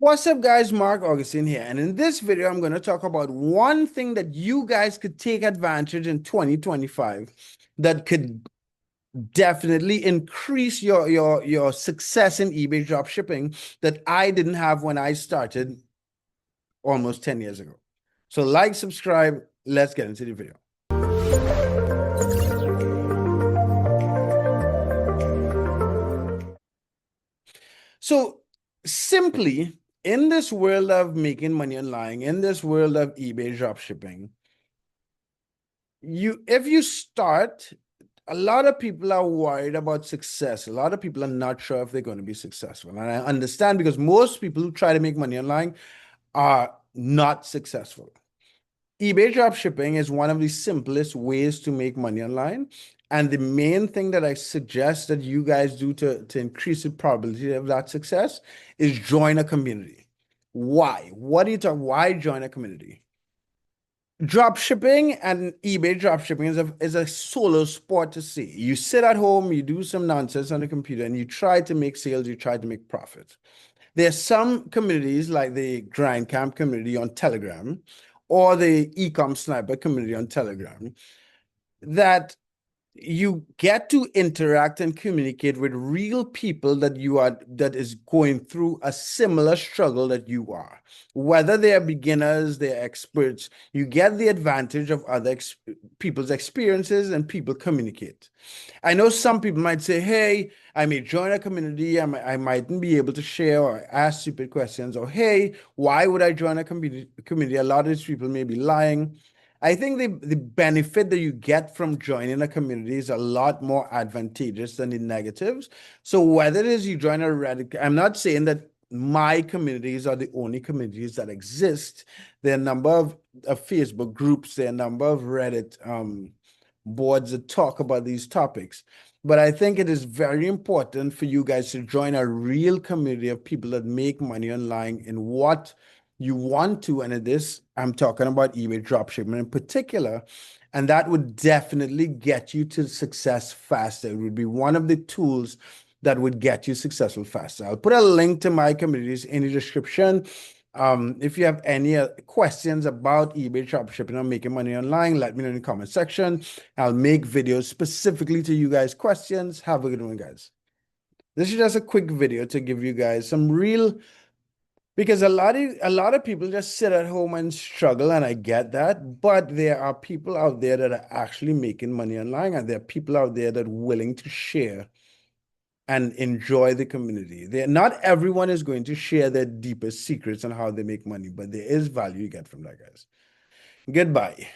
What's up, guys? Mark Augustine here. And in this video, I'm going to talk about one thing that you guys could take advantage in 2025 that could definitely increase your success in eBay dropshipping that I didn't have when I started almost 10 years ago. So like, subscribe, let's get into the video. So simply, in this world of making money online, in this world of eBay dropshipping, if you start, a lot of people are worried about success. A lot of people are not sure if they're going to be successful. And I understand because most people who try to make money online are not successful. eBay dropshipping is one of the simplest ways to make money online. And the main thing that I suggest that you guys do to increase the probability of that success is join a community. Why? What do you talk? Why join a community? Dropshipping and eBay dropshipping is a solo sport to see. You sit at home, you do some nonsense on the computer, and you try to make sales, you try to make profit. There are some communities like the Grind Camp community on Telegram or the Ecom Sniper community on Telegram that you get to interact and communicate with real people that is going through a similar struggle that you are. Whether they are beginners, they're experts, you get the advantage of other people's experiences and people communicate. I know some people might say, hey, I may join a community, I mightn't be able to share or ask stupid questions, or hey, why would I join a community? A lot of these people may be lying. I think the benefit that you get from joining a community is a lot more advantageous than the negatives. So whether it is you join a Reddit, I'm not saying that my communities are the only communities that exist. There are a number of Facebook groups, there are a number of Reddit boards that talk about these topics. But I think it is very important for you guys to join a real community of people that make money online in what you want to, and in this, I'm talking about eBay dropshipping in particular, and that would definitely get you to success faster. It would be one of the tools that would get you successful faster. I'll put a link to my communities in the description. If you have any questions about eBay dropshipping or making money online, let me know in the comment section. I'll make videos specifically to you guys' questions. Have a good one, guys. This is just a quick video to give you guys some real, because a lot of people just sit at home and struggle, and I get that, but there are people out there that are actually making money online, and there are people out there that are willing to share and enjoy the community. Not everyone is going to share their deepest secrets on how they make money, but there is value you get from that, guys. Goodbye.